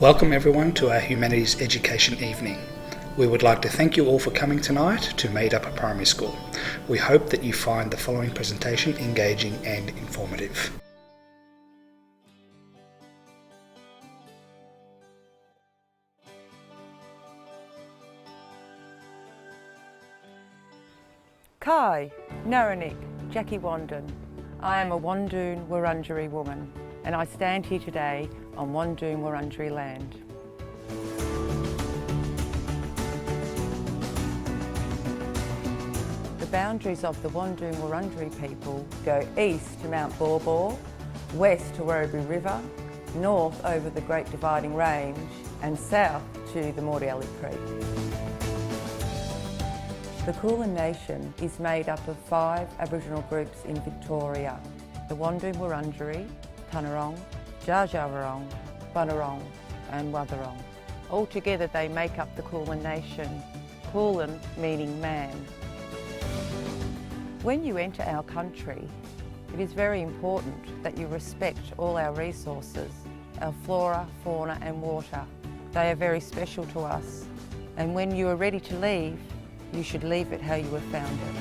Welcome everyone to our Humanities Education Evening. We would like to thank you all for coming tonight to Made Up a Primary School. We hope that you find the following presentation engaging and informative. Kai, Naranik, Jackie Wandon. I am a Wandoon Wurundjeri woman and I stand here today on Wandoon Wurundjeri land. The boundaries of the Wandoon Wurundjeri people go east to Mount Baw Baw, west to Werribee River, north over the Great Dividing Range and south to the Mordialloc Creek. The Kulin Nation is made up of 5 Aboriginal groups in Victoria: the Wandoon Wurundjeri, Tanarong, Dja Dja Wurrung, Bunurong and Wathaurong. Altogether they make up the Kulin Nation, Kulin meaning man. When you enter our country, it is very important that you respect all our resources, our flora, fauna and water. They are very special to us, and when you are ready to leave, you should leave it how you were found it.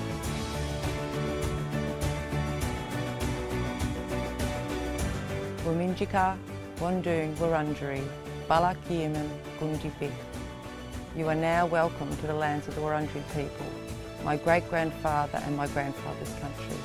Wominjika, Wandoon Wurundjeri, Balak Yemen, Gundipik. You are now welcome to the lands of the Wurundjeri people, my great-grandfather and my grandfather's country.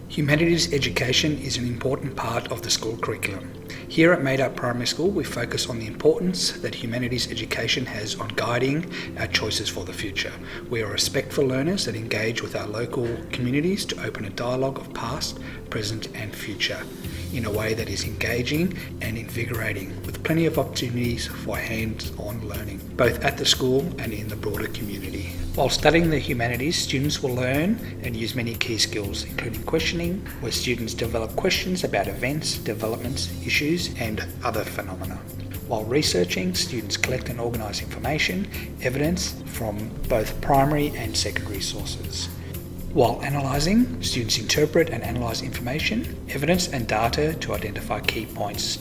Humanities education is an important part of the school curriculum. Here at Made Up Primary School, we focus on the importance that humanities education has on guiding our choices for the future. We are respectful learners that engage with our local communities to open a dialogue of past, present and future in a way that is engaging and invigorating, with plenty of opportunities for hands-on learning, both at the school and in the broader community. While studying the humanities, students will learn and use many key skills, including questioning, where students develop questions about events, developments, issues and other phenomena. While researching, students collect and organise information, evidence from both primary and secondary sources. While analysing, students interpret and analyse information, evidence and data to identify key points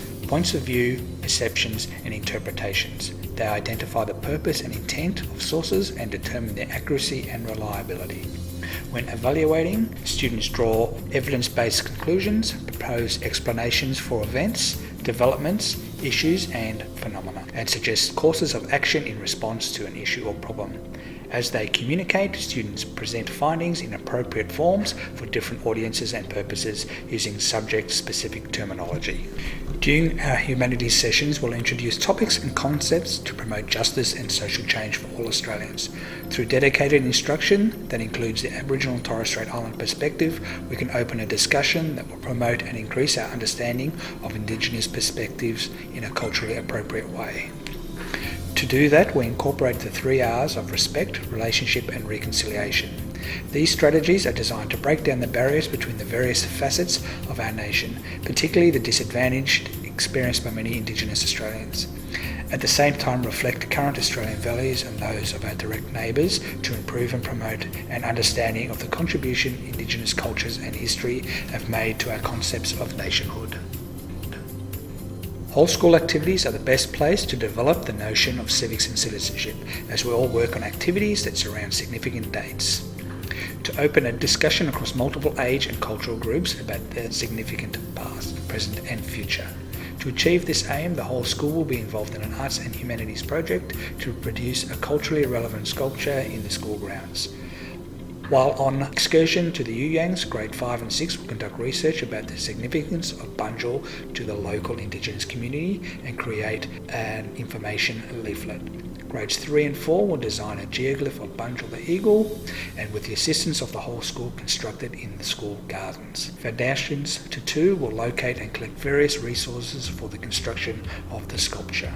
of view, perceptions and interpretations. They identify the purpose and intent of sources and determine their accuracy and reliability. When evaluating, students draw evidence-based conclusions, propose explanations for events, developments, issues and phenomena, and suggest courses of action in response to an issue or problem. As they communicate, students present findings in appropriate forms for different audiences and purposes using subject-specific terminology. During our humanities sessions, we'll introduce topics and concepts to promote justice and social change for all Australians. Through dedicated instruction that includes the Aboriginal and Torres Strait Island perspective, we can open a discussion that will promote and increase our understanding of Indigenous perspectives in a culturally appropriate way. To do that, we incorporate the 3 R's of respect, relationship and reconciliation. These strategies are designed to break down the barriers between the various facets of our nation, particularly the disadvantaged experienced by many Indigenous Australians. At the same time, reflect current Australian values and those of our direct neighbours to improve and promote an understanding of the contribution Indigenous cultures and history have made to our concepts of nationhood. Whole school activities are the best place to develop the notion of civics and citizenship, as we all work on activities that surround significant dates. To open a discussion across multiple age and cultural groups about their significant past, present and future. To achieve this aim, the whole school will be involved in an arts and humanities project to produce a culturally relevant sculpture in the school grounds. While on excursion to the Yuyangs, grade 5 and 6 will conduct research about the significance of Bunjil to the local Indigenous community and create an information leaflet. Grades 3 and 4 will design a geoglyph of Bunjil the eagle and with the assistance of the whole school construct it in the school gardens. Foundations to 2 will locate and collect various resources for the construction of the sculpture.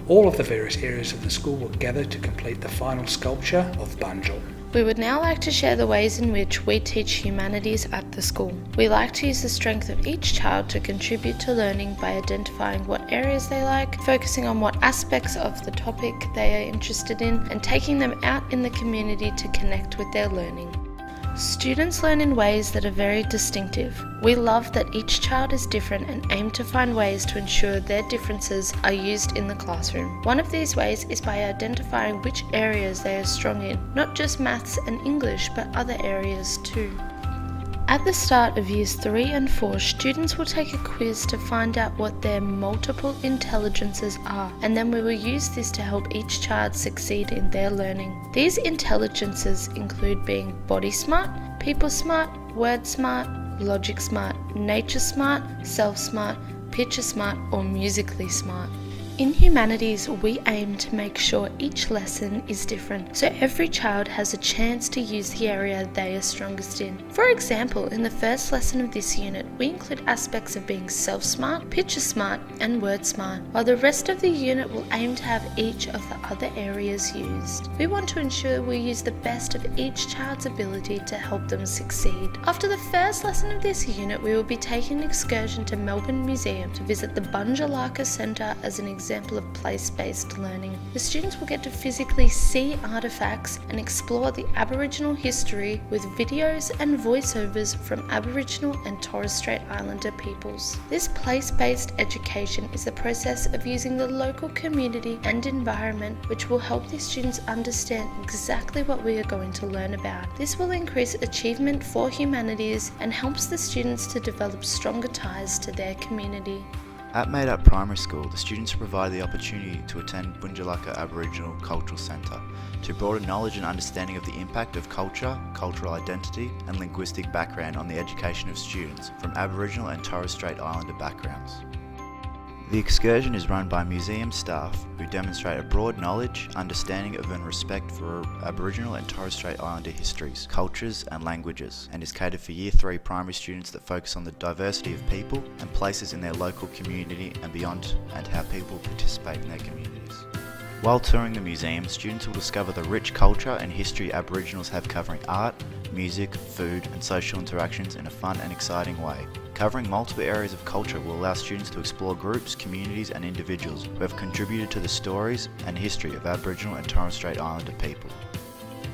All of the various areas of the school will gather to complete the final sculpture of Bunjil. We would now like to share the ways in which we teach humanities at the school. We like to use the strength of each child to contribute to learning by identifying what areas they like, focusing on what aspects of the topic they are interested in, and taking them out in the community to connect with their learning. Students learn in ways that are very distinctive. We love that each child is different and aim to find ways to ensure their differences are used in the classroom. One of these ways is by identifying which areas they are strong in, not just maths and English, but other areas too. At the start of years 3 and 4, students will take a quiz to find out what their multiple intelligences are, and then we will use this to help each child succeed in their learning. These intelligences include being body smart, people smart, word smart, logic smart, nature smart, self smart, picture smart, or musically smart. In Humanities, we aim to make sure each lesson is different, so every child has a chance to use the area they are strongest in. For example, in the first lesson of this unit, we include aspects of being self-smart, picture smart, and word smart, while the rest of the unit will aim to have each of the other areas used. We want to ensure we use the best of each child's ability to help them succeed. After the first lesson of this unit, we will be taking an excursion to Melbourne Museum to visit the Bunjil Centre as an example of place-based learning. The students will get to physically see artefacts and explore the Aboriginal history with videos and voiceovers from Aboriginal and Torres Strait Islander peoples. This place-based education is the process of using the local community and environment, which will help the students understand exactly what we are going to learn about. This will increase achievement for Humanities and helps the students to develop stronger ties to their community. At Made Up Primary School, the students are provided the opportunity to attend Bunjil Aboriginal Cultural Centre to broaden knowledge and understanding of the impact of culture, cultural identity and linguistic background on the education of students from Aboriginal and Torres Strait Islander backgrounds. The excursion is run by museum staff who demonstrate a broad knowledge, understanding of and respect for Aboriginal and Torres Strait Islander histories, cultures and languages, and is catered for Year 3 primary students that focus on the diversity of people and places in their local community and beyond, and how people participate in their communities. While touring the museum, students will discover the rich culture and history Aboriginals have covering art, music, food and social interactions in a fun and exciting way. Covering multiple areas of culture will allow students to explore groups, communities and individuals who have contributed to the stories and history of Aboriginal and Torres Strait Islander people.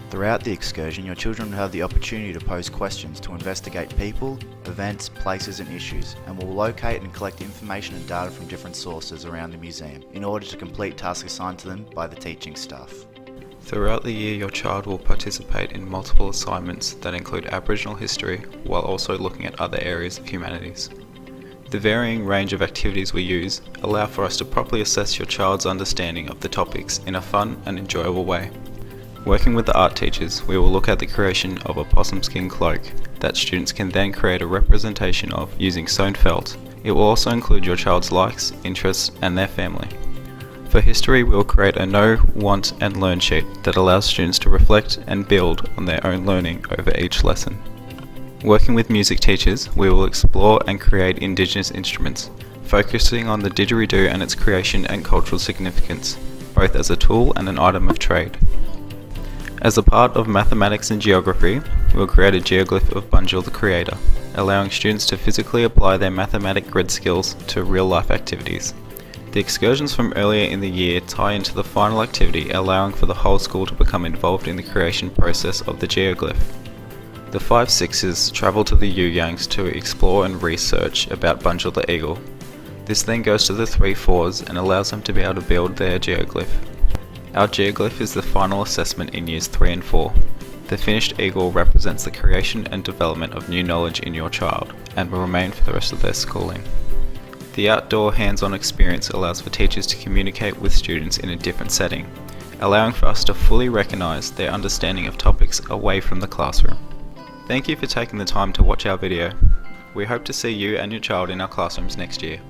Throughout the excursion, your children will have the opportunity to pose questions to investigate people, events, places and issues, and will locate and collect information and data from different sources around the museum in order to complete tasks assigned to them by the teaching staff. Throughout the year, your child will participate in multiple assignments that include Aboriginal history while also looking at other areas of humanities. The varying range of activities we use allow for us to properly assess your child's understanding of the topics in a fun and enjoyable way. Working with the art teachers, we will look at the creation of a possum skin cloak that students can then create a representation of using sewn felt. It will also include your child's likes, interests and their family. For history, we will create a know, want and learn sheet that allows students to reflect and build on their own learning over each lesson. Working with music teachers, we will explore and create Indigenous instruments, focusing on the didgeridoo and its creation and cultural significance, both as a tool and an item of trade. As a part of mathematics and geography, we will create a geoglyph of Bunjil the Creator, allowing students to physically apply their mathematic grid skills to real-life activities. The excursions from earlier in the year tie into the final activity, allowing for the whole school to become involved in the creation process of the geoglyph. The 5/6s travel to the Yuyangs to explore and research about Bunjil the Eagle. This then goes to the 3/4s and allows them to be able to build their geoglyph. Our geoglyph is the final assessment in years 3 and 4. The finished eagle represents the creation and development of new knowledge in your child and will remain for the rest of their schooling. The outdoor hands-on experience allows for teachers to communicate with students in a different setting, allowing for us to fully recognise their understanding of topics away from the classroom. Thank you for taking the time to watch our video. We hope to see you and your child in our classrooms next year.